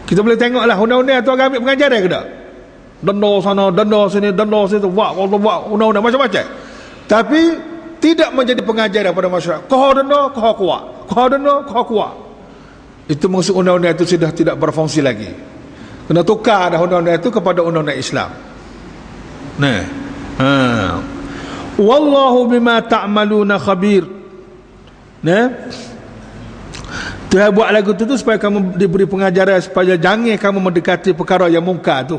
Kita boleh tengoklah undang-undang tu agak ambil pengajaran ke tak? Denda sana, denda sini, denda situ, buat undang-undang macam-macam. Tapi tidak menjadi pengajaran pada masyarakat. Kau denda, kau kuat. Kau denda, kau kuat. Itu maksud undang-undang itu sudah tidak berfungsi lagi. Kena tukar dah undang-undang itu kepada undang-undang Islam. Nah. Wallahu bima ta'maluna khabir. Nah. Tuhan buat lagu tu supaya kamu diberi pengajaran, supaya jangan kamu mendekati perkara yang mungkar tu.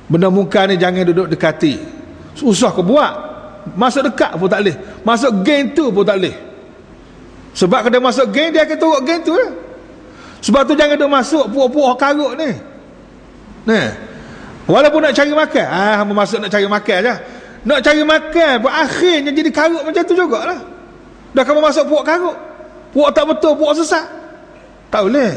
Benda mungkar ni jangan duduk dekati. Susah ke buat. Masuk dekat pun tak boleh. Masuk geng tu pun tak boleh. Sebab kalau dia masuk geng, dia akan turut geng tu lah. Sebab tu jangan duduk masuk puak-puak karut ni. Nah. Walaupun nak cari makan, hamba masuk nak cari makan je. Nak cari makan pun akhirnya jadi karut macam tu jugalah. Dah kamu masuk puak karut. Puak tak betul, puak sesat. Tak boleh.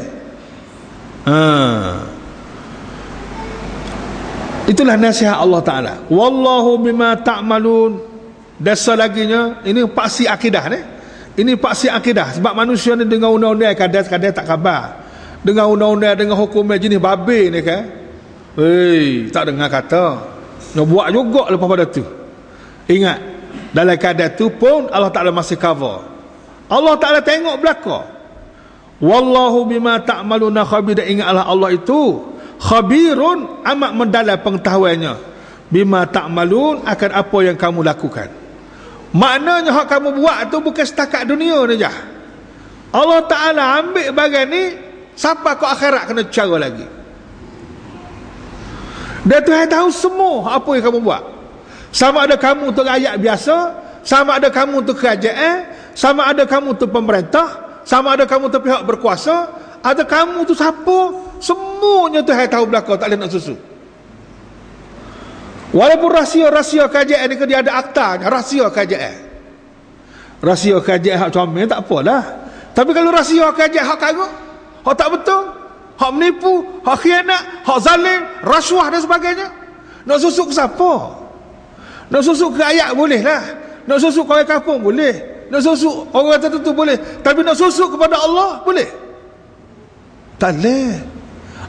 Itulah nasihat Allah Ta'ala. Wallahu bima ta'malun. Dasar laginya, ini paksi akidah ni. Ini paksi akidah. Sebab manusia ni dengan undang-undang kadang-kadang tak khabar. Dengan undang-undang, dengan hukum jenis babi ni kan. Tak dengar kata. Nak buat juga lepas pada tu. Ingat, dalam keadaan tu pun Allah Ta'ala masih cover. Allah Ta'ala tengok belakang. Wallahu bima ta'maluna khabir. Ingatlah Allah itu khabirun, amat mendalam pengetahuannya bima ta'malun, akan apa yang kamu lakukan. Maknanya hak kamu buat tu bukan setakat dunia ni je. Allah Ta'ala ambil bagian ni sampai ke akhirat kena cara lagi. Dia Tuhan tahu semua apa yang kamu buat. Sama ada kamu tu rakyat biasa, sama ada kamu tu kerajaan, sama ada kamu tu pemerintah, sama ada kamu tu pihak berkuasa, ada kamu tu siapa, semuanya Tuhan tahu belakang, tak boleh nak susu. Walaupun rahsia-rahsia kerajaan ni dia ada aktanya, rahsia kerajaan. Rahsia kerajaan hak comel tak apalah. Tapi kalau rahsia kerajaan hak karut, hak tak betul, hak menipu, hak khianat, hak zalim, rasuah dan sebagainya, nak susuk ke siapa? Nak susuk ke rakyat boleh lah. Nak susuk ke orang kampung boleh. Nak susuk orang tertentu boleh. Tapi nak susuk kepada Allah boleh? Tak boleh.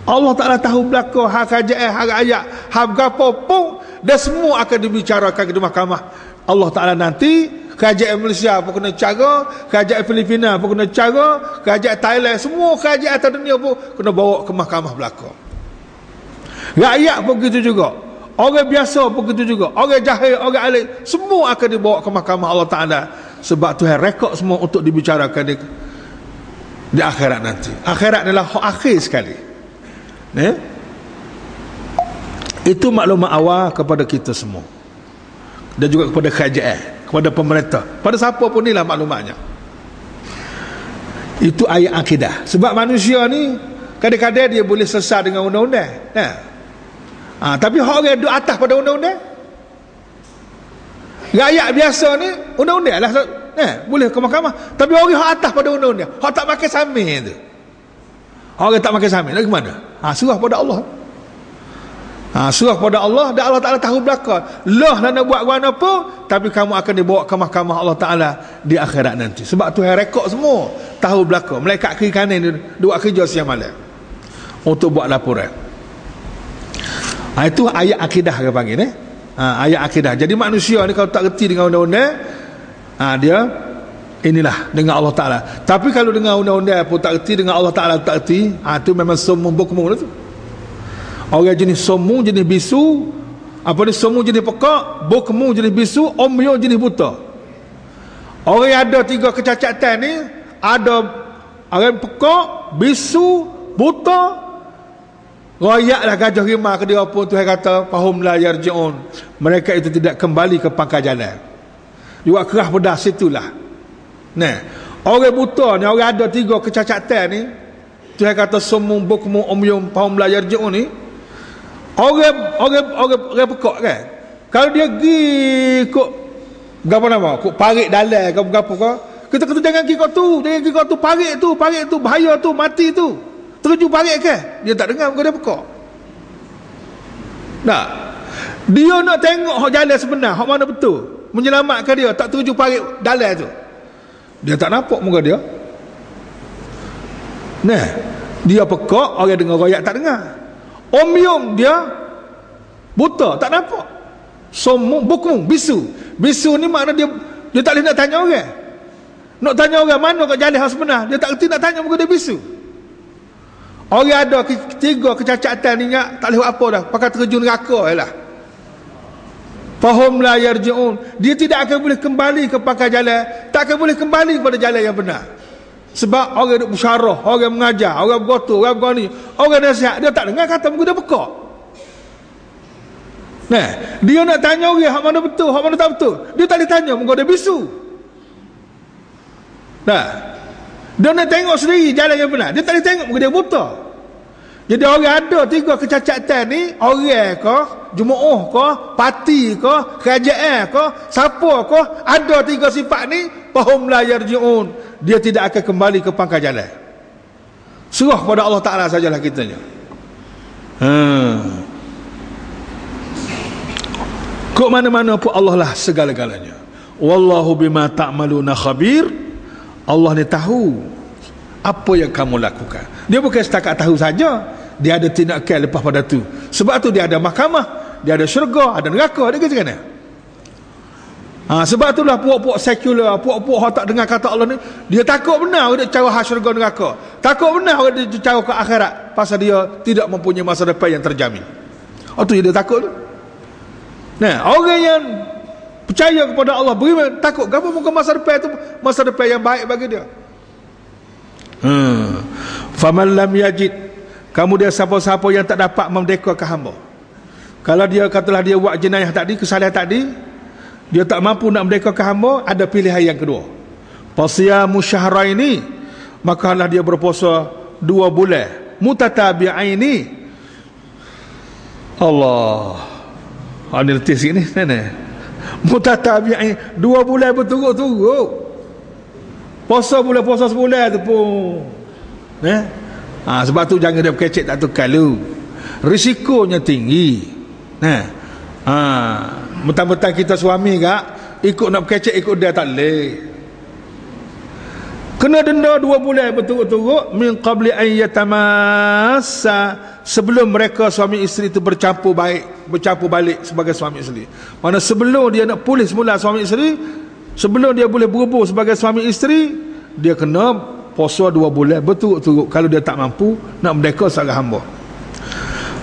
Allah Ta'ala tahu belakang hak kerajaan, hak rakyat, hak berapa pun, dan semua akan dibicarakan di mahkamah Allah Ta'ala nanti. Kerajaan Malaysia pun kena cara, kerajaan Filipina pun kena cara, kerajaan Thailand, semua kerajaan atas dunia pun kena bawa ke mahkamah belakang. Rakyat pun begitu juga, orang biasa pun begitu juga, orang jahil, orang alim, semua akan dibawa ke mahkamah Allah Ta'ala. Sebab Tuhan rekod semua untuk dibicarakan di akhirat nanti. Akhirat adalah akhir sekali. Itu maklumat awal kepada kita semua, dan juga kepada kerajaan, kepada pemerintah, pada siapa pun inilah maklumatnya. Itu ayat akidah. Sebab manusia ni kadang-kadang dia boleh sesat dengan undang-undang. Tapi orang yang duduk atas pada undang-undang, rakyat biasa ni undang-undang lah, boleh ke mahkamah. Tapi orang yang atas pada undang-undang, orang tak pakai samin tu, orang tak pakai samin, lagi mana? Surah pada Allah. Surah pada Allah, dan Allah Ta'ala tahu belakang. Lah nak buat mana pun, tapi kamu akan dibawa ke mahkamah Allah Ta'ala di akhirat nanti. Sebab Tuhan rekod semua, tahu belakang. Malaikat kiri kanan dia buat kerja siang malam untuk buat laporan. Itu ayat akidah dia panggil ayat akidah. Jadi manusia ni kalau tak reti dengan undang-undang, dia inilah dengan Allah Ta'ala. Tapi kalau dengan undang-undang pun tak reti, dengan Allah Ta'ala tak reti, itu memang sumum bukmu lah tu. Orang jenis somu, jenis bisu, somu jenis pekak, bukmu jenis bisu, omyo jenis buta. Orang yang ada 3 kecacatan ni, ada orang pekak, bisu, buta, royak lah gajah rimah ke dia pun. Tuhan kata fahum la yarji'un, mereka itu tidak kembali ke pangkal jalan. Juga kerah pedas itulah. Orang buta ni, orang ada 3 kecacatan ni, Tuhan kata somu, bukmu, omyo, fahum la yarji'un ni, orang pekak kan. Kalau dia pergi kok gapo nama, kok parik dalam ke gapo ke, kita kata jangan pergi kau tu, parik tu, bahaya tu, mati tu, terju parik ke, dia tak dengar, dia pekak. Tak, dia nak tengok hak jalan sebenar, hak mana betul, menyelamatkan dia, tak terju parik dalam tu, dia tak nampak muka dia. Dia pekak, orang dengar royak tak dengar. Omyong dia buta, tak nampak. Somong, bukung, bisu. Bisu ni makna dia tak boleh nak tanya orang. Nak tanya orang mana kat jalan yang sebenar, dia tak kerti nak tanya, muka dia bisu. Orang ada ketiga kecacatan ni tak boleh buat apa dah, pakai terjun neraka lah. Fahum la yarji'un, dia tidak akan boleh kembali ke pangkal jalan, tak akan boleh kembali kepada jalan yang benar. Sebab orang duk bersyarah, orang mengajar, orang bergotor, orang bergani, orang nasihat, dia tak dengar kata, muka dia pekak. Nah, dia nak tanya orang hak mana betul, hak mana tak betul, dia tak boleh tanya, muka dia bisu. Nah, dia nak tengok sendiri jalan yang benar, dia tak boleh tengok, muka dia buta. Jadi orang ada tiga kecacatan ni, orang ke, jemaah ke, parti ke, kerajaan ke, siapa ke, ada tiga sifat ni, fahum la yarji'un, dia tidak akan kembali ke pangkal jalan. Serah pada Allah Ta'ala sajalah kitanya. Kok mana-mana pun Allah lah segala-galanya. Wallahu bima ta'maluna khabir. Allah ni tahu apa yang kamu lakukan. Dia bukan setakat tahu saja, dia ada tindakan lepas pada tu. Sebab tu dia ada mahkamah, dia ada syurga, ada neraka, dia kata kena. Sebab itulah puak-puak sekular, puak-puak yang tak dengar kata Allah ni, dia takut benar dia cara hak syurga neraka. Takut benar dia cara ke akhirat, pasal dia tidak mempunyai masa depan yang terjamin. Tu dia takut tu. Nah, orang yang percaya kepada Allah, beriman, takut apa muka masa depan tu, masa depan yang baik bagi dia. Faman lam yajid, kamu dia siapa-siapa yang tak dapat memerdekakan hamba. Kalau dia katalah dia buat jenayah tadi, kesalahan tadi, dia tak mampu nak merdekakan hamba, ada pilihan yang kedua. Fasiyamu syahraini, maka hendaklah dia berpuasa 2 bulan mutatabi'aini. Allah, ada letih sikit ni, nenek. Mutatabi'ain, 2 bulan berturut-turut. Puasa sebulan tu pun. Sebab tu jangan dia berkecek tak tukar lu. Risikonya tinggi. Mentang-mentang kita suami kak, ikut nak berkecek ikut dia tak boleh. Kena denda 2 bulan berturut-turut min qabli an yatamassa, sebelum mereka suami isteri itu bercampur balik sebagai suami isteri. Mana sebelum dia nak pulih semula suami isteri, sebelum dia boleh berhubung sebagai suami isteri, dia kena puasa 2 bulan berturut-turut kalau dia tak mampu nak merdeka sebagai hamba.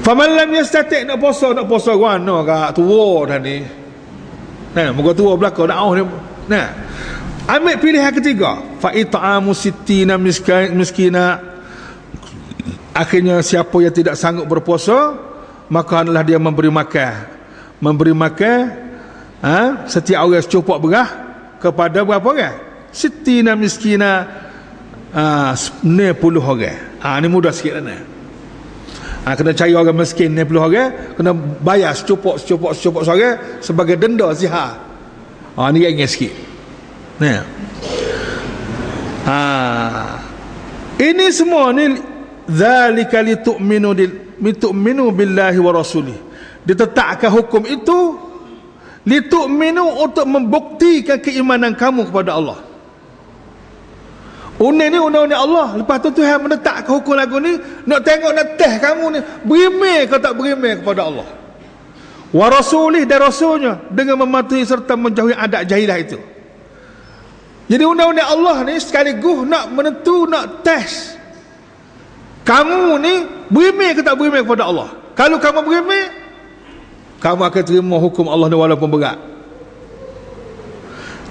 Faman lam yastati', nak puasa mana kak, tua dah ni. Muka tua belakang nak ni. Ambil pilihan ketiga, fa it'amu sittina miskina. Akhirnya siapa yang tidak sanggup berpuasa, maka hendaklah dia memberi makan setiap orang secupak beras kepada berapa orang? Sittina miskina, 90 orang. Ni mudah sikit ni. Kena cari orang miskin 90 orang, kena bayar secupak seorang sebagai denda zihar. Ni ringan sikit. Ini semua ni zalika litu'minu billahi wa rasulih. Ditetapkan hukum itu litu'minu, untuk membuktikan keimanan kamu kepada Allah. Ni undang-undang Allah. Lepas tu Tuhan menetapkan hukum lagu ni, nak tengok nak teh kamu ni berimeh ke tak berimeh kepada Allah wa rasulih, dan rasulnya, dengan mematuhi serta menjauhi adat jahilah itu. Jadi undang-undang Allah ni sekaligus nak menentu, nak test kamu ni berimeh ke tak berimeh kepada Allah. Kalau kamu berimeh, kamu akan terima hukum Allah ni walaupun berat.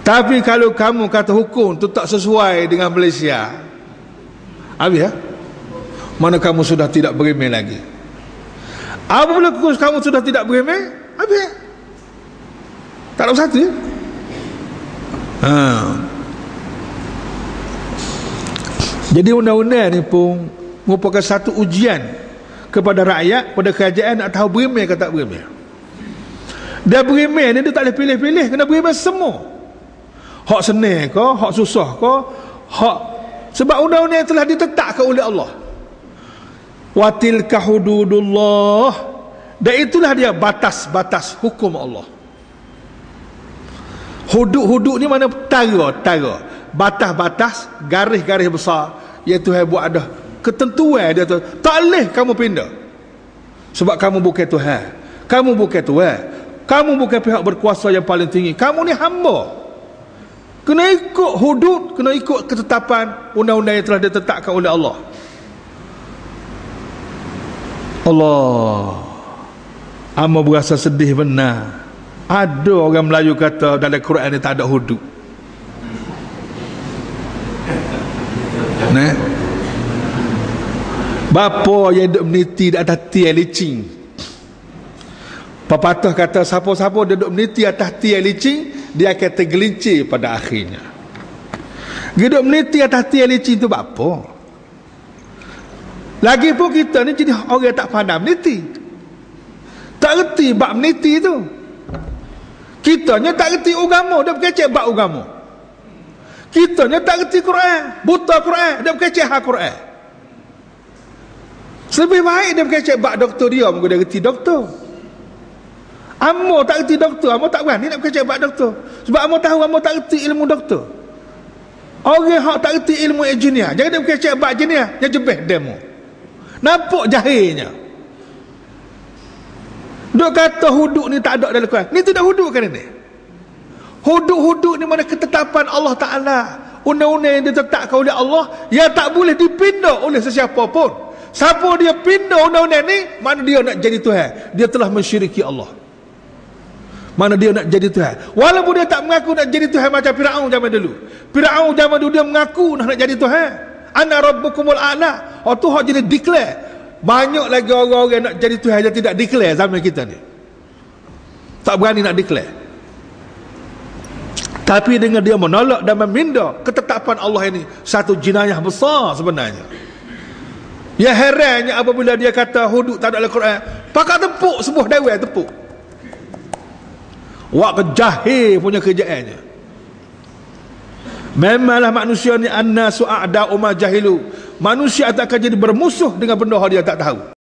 Tapi kalau kamu kata hukum tu tak sesuai dengan Malaysia, habis mana kamu sudah tidak berimeh lagi. Apabila kamu sudah tidak berimeh, habis. Tak ada satu. Jadi undang-undang ni pun merupakan satu ujian kepada rakyat, pada kerajaan nak tahu berimeh ke tak berimeh. Dia berimeh ni dia tak boleh pilih-pilih, kena berimeh semua. Hak senang ke, hak susah ke, hak, sebab undang-undang telah ditetapkan oleh Allah. Wa tilka hududullah, dan itulah dia batas-batas hukum Allah. Hudud-hudud ni mana tara, batas-batas, garis-garis besar yang Tuhan buat ada ketentuan dia tu, tak boleh kamu pindah. Sebab kamu bukan Tuhan, kamu bukan Tuhan, kamu bukan pihak berkuasa yang paling tinggi, kamu ni hamba. Kena ikut hudud, kena ikut ketetapan undang-undang yang telah ditetapkan oleh Allah. Allah, amba berasa sedih benar. Ada orang Melayu kata dalam Quran ni tak ada hudud. Nah, bapa yang duduk meniti di atas tiang licin. Pepatah kata siapa-siapa duduk meniti atas tiang licin, dia akan tergelincir pada akhirnya. Duduk meniti atas tiang licin tu apa? Lagi pun kita ni jadi orang tak pandai meniti, tak reti bab meniti tu. Kitanya tak reti agama, dia berkecek bab agama. Kitanya tak reti Quran, buta Quran, dia berkecek hak Quran. Lebih baik dia berkecek bab doktor dia, mungkin dia reti doktor. Amo tak reti doktor, amo tak berani nak berkecek bab doktor. Sebab amo tahu amo tak reti ilmu doktor. Orang hak tak reti ilmu engineer, jangan dia berkecek bab engineer, dia jebeh demo. Nampak jahilnya. Duk kata hudud ni tak ada dalam Quran. Ni tidak hudud kan ini? Hudud-hudud ni mana ketetapan Allah Ta'ala, undang-undang yang ditetapkan oleh Allah, yang tak boleh dipindah oleh sesiapa pun. Siapa dia pindah undang-undang ni, mana dia nak jadi Tuhan, dia telah mensyiriki Allah. Mana dia nak jadi Tuhan, walaupun dia tak mengaku nak jadi Tuhan. Macam Firaun zaman dulu. Firaun zaman dulu dia mengaku nak jadi Tuhan. Ana rabbukumul a'la. Oh tu hak jadi declare. Banyak lagi orang-orang nak jadi Tuhan yang tidak declare zaman kita ni. Tak berani nak declare. Tapi dengan dia menolak dan meminda ketetapan Allah ini, satu jenayah besar sebenarnya. Yang herannya apabila dia kata hudud tak ada dalam Quran, pakat tepuk sebuah dewan tepuk. Wak kejahil punya kerjaannya. Memanglah manusia ni annasu a'da'u ma jahilu. Manusia akan jadi bermusuh dengan benda yang dia tak tahu.